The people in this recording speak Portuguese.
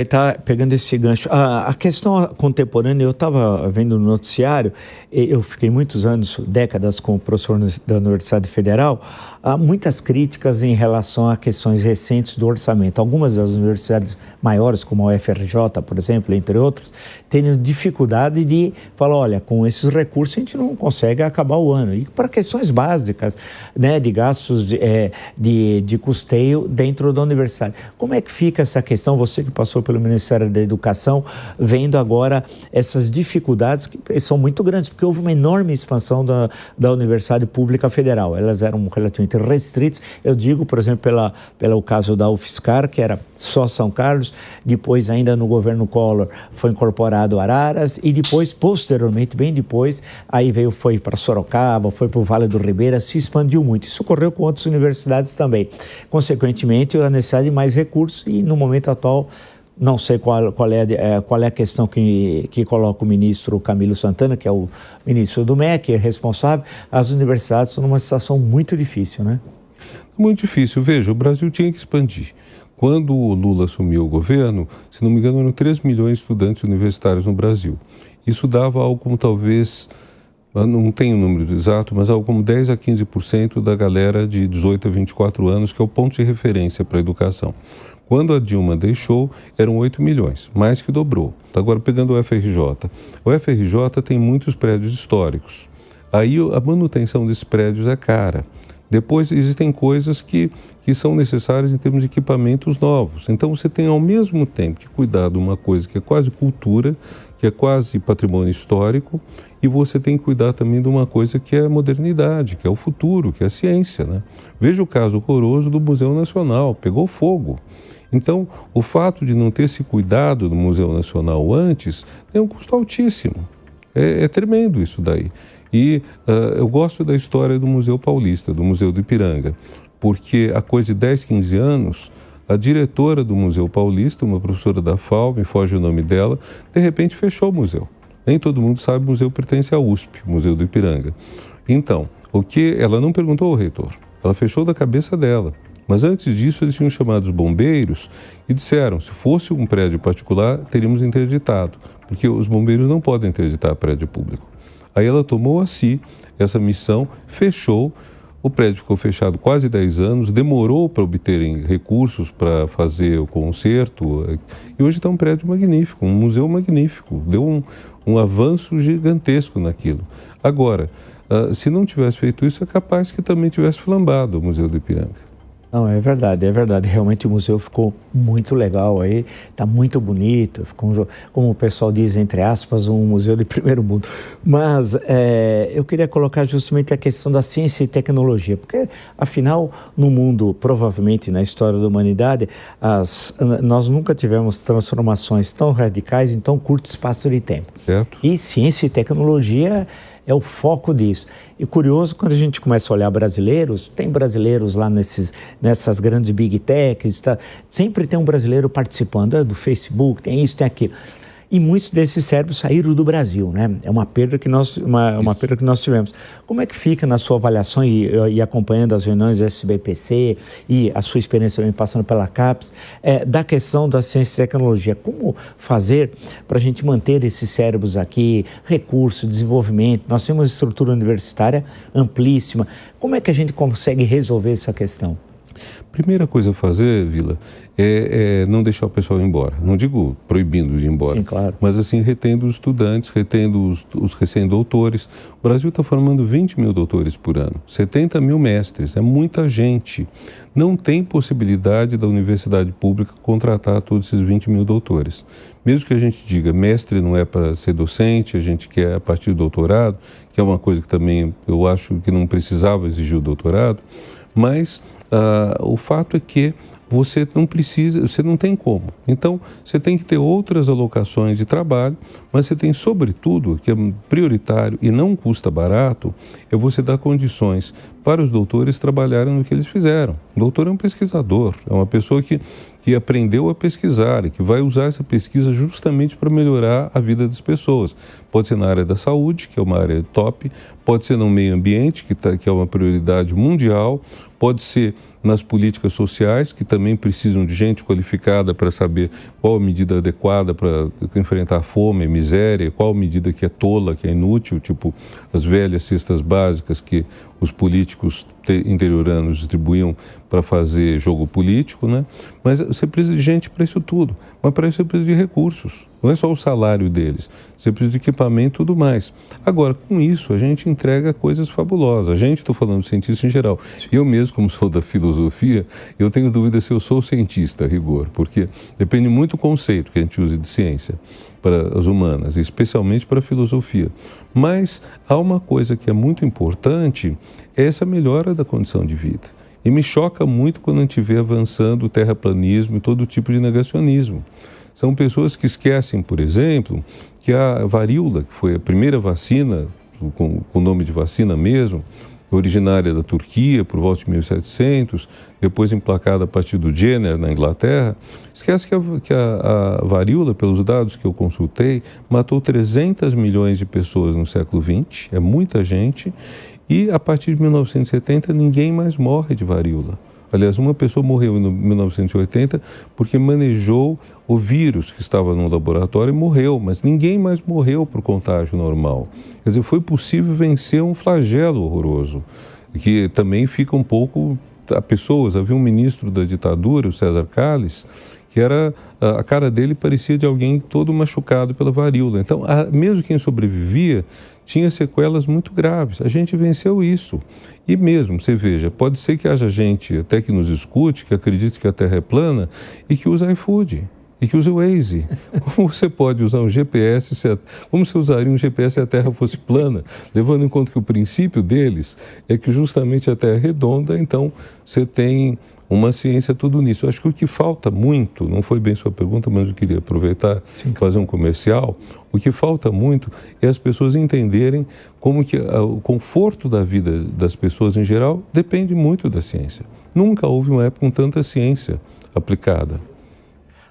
Está pegando esse gancho. A questão contemporânea, eu estava vendo no noticiário, eu fiquei muitos anos, décadas, como professor da Universidade Federal, há muitas críticas em relação a questões recentes do orçamento. Algumas das universidades maiores, como a UFRJ, por exemplo, entre outras, têm dificuldade de falar, olha, com esses recursos a gente não consegue acabar o ano. E para questões básicas, né, de gastos de custeio dentro da universidade. Como é que fica essa questão, você que passou pelo Ministério da Educação, vendo agora essas dificuldades que são muito grandes, porque houve uma enorme expansão da Universidade Pública Federal. Elas eram relativamente restritas, eu digo, por exemplo, pelo caso da UFSCar, que era só São Carlos, depois ainda no governo Collor foi incorporado Araras e depois, posteriormente, bem depois, aí foi para Sorocaba, foi para o Vale do Ribeira, se expandiu muito. Isso ocorreu com outras universidades também. Consequentemente, a necessidade de mais recursos e no momento atual, não sei qual é a questão que coloca o ministro Camilo Santana, que é o ministro do MEC, é responsável. As universidades estão numa situação muito difícil, né? Muito difícil. Veja, o Brasil tinha que expandir. Quando o Lula assumiu o governo, se não me engano, eram 3 milhões de estudantes universitários no Brasil. Isso dava algo como talvez, não tenho o número exato, mas algo como 10 a 15% da galera de 18 a 24 anos, que é o ponto de referência para a educação. Quando a Dilma deixou, eram 8 milhões, mais que dobrou. Agora, pegando o UFRJ. O UFRJ tem muitos prédios históricos. Aí a manutenção desses prédios é cara. Depois, existem coisas que são necessárias em termos de equipamentos novos. Então, você tem, ao mesmo tempo, que cuidar de uma coisa que é quase cultura, que é quase patrimônio histórico, e você tem que cuidar também de uma coisa que é a modernidade, que é o futuro, que é a ciência, né? Veja o caso horroroso do Museu Nacional, pegou fogo. Então, o fato de não ter se cuidado do Museu Nacional antes tem um custo altíssimo. É tremendo isso daí. E eu gosto da história do Museu Paulista, do Museu do Ipiranga, porque há coisa de 10, 15 anos, a diretora do Museu Paulista, uma professora da FAO, me foge o nome dela, de repente fechou o museu. Nem todo mundo sabe, o museu pertence à USP, o Museu do Ipiranga. Então, ela não perguntou ao reitor, ela fechou da cabeça dela. Mas antes disso, eles tinham chamado os bombeiros e disseram, se fosse um prédio particular, teríamos interditado, porque os bombeiros não podem interditar prédio público. Aí ela tomou a si essa missão, fechou, o prédio ficou fechado quase 10 anos, demorou para obterem recursos para fazer o conserto, e hoje está um prédio magnífico, um museu magnífico, deu um avanço gigantesco naquilo. Agora, se não tivesse feito isso, é capaz que também tivesse flambado o Museu do Ipiranga. Não, é verdade. Realmente o museu ficou muito legal aí, está muito bonito, ficou, como o pessoal diz, entre aspas, um museu de primeiro mundo. Mas eu queria colocar justamente a questão da ciência e tecnologia, porque afinal, no mundo, provavelmente na história da humanidade, nós nunca tivemos transformações tão radicais em tão curto espaço de tempo. Certo. E ciência e tecnologia é o foco disso. E curioso, quando a gente começa a olhar brasileiros, tem brasileiros lá nessas grandes big techs, sempre tem um brasileiro participando do Facebook, tem isso, tem aquilo. E muitos desses cérebros saíram do Brasil, né? É uma perda que nós tivemos. Como é que fica na sua avaliação e acompanhando as reuniões do SBPC e a sua experiência também passando pela CAPES, da questão da ciência e tecnologia? Como fazer para a gente manter esses cérebros aqui, recursos, desenvolvimento? Nós temos uma estrutura universitária amplíssima. Como é que a gente consegue resolver essa questão? Primeira coisa a fazer, Vila, é não deixar o pessoal ir embora. Não digo proibindo de ir embora, sim, claro, mas assim retendo os estudantes, retendo os recém-doutores. O Brasil está formando 20 mil doutores por ano, 70 mil mestres, é muita gente. Não tem possibilidade da universidade pública contratar todos esses 20 mil doutores. Mesmo que a gente diga, mestre não é para ser docente, a gente quer a partir do doutorado, que é uma coisa que também eu acho que não precisava exigir o doutorado, mas o fato é que você não tem como. Então, você tem que ter outras alocações de trabalho, mas você tem, sobretudo, que é prioritário e não custa barato, é você dar condições para os doutores trabalharem no que eles fizeram. O doutor é um pesquisador, é uma pessoa que aprendeu a pesquisar e que vai usar essa pesquisa justamente para melhorar a vida das pessoas. Pode ser na área da saúde, que é uma área top, pode ser no meio ambiente, que é uma prioridade mundial, pode ser nas políticas sociais, que também precisam de gente qualificada para saber qual a medida adequada para enfrentar a fome, a miséria, qual a medida que é tola, que é inútil, tipo as velhas cestas básicas que os políticos interioranos distribuíam para fazer jogo político, né? Mas você precisa de gente para isso tudo. Mas para isso você precisa de recursos. Não é só o salário deles. Você precisa de equipamento e tudo mais. Agora, com isso, a gente entrega coisas fabulosas. A gente, estou falando de cientista em geral. Eu mesmo, como sou da filosofia, eu tenho dúvida se eu sou cientista, a rigor, porque depende muito do conceito que a gente usa de ciência para as humanas, especialmente para a filosofia. Mas há uma coisa que é muito importante, é essa melhora da condição de vida. E me choca muito quando a gente vê avançando o terraplanismo e todo tipo de negacionismo. São pessoas que esquecem, por exemplo, que a varíola, que foi a primeira vacina, com o nome de vacina mesmo, originária da Turquia, por volta de 1700, depois emplacada a partir do Jenner, na Inglaterra, esquece que a varíola, pelos dados que eu consultei, matou 300 milhões de pessoas no século XX, é muita gente, e a partir de 1970 ninguém mais morre de varíola. Aliás, uma pessoa morreu em 1980 porque manejou o vírus que estava no laboratório e morreu, mas ninguém mais morreu por contágio normal. Quer dizer, foi possível vencer um flagelo horroroso, que também fica um pouco... Havia um ministro da ditadura, o César Calles, que a cara dele parecia de alguém todo machucado pela varíola. Então, mesmo quem sobrevivia tinha sequelas muito graves. A gente venceu isso. E mesmo, você veja, pode ser que haja gente até que nos escute, que acredite que a Terra é plana e que usa iFood e que usa o Waze. Como você pode usar um GPS, como você usaria um GPS se a Terra fosse plana, levando em conta que o princípio deles é que justamente a Terra é redonda, então você tem uma ciência tudo nisso. Eu acho que o que falta muito, não foi bem sua pergunta, mas eu queria aproveitar e fazer um comercial, o que falta muito é as pessoas entenderem como que o conforto da vida das pessoas em geral depende muito da ciência. Nunca houve uma época com tanta ciência aplicada.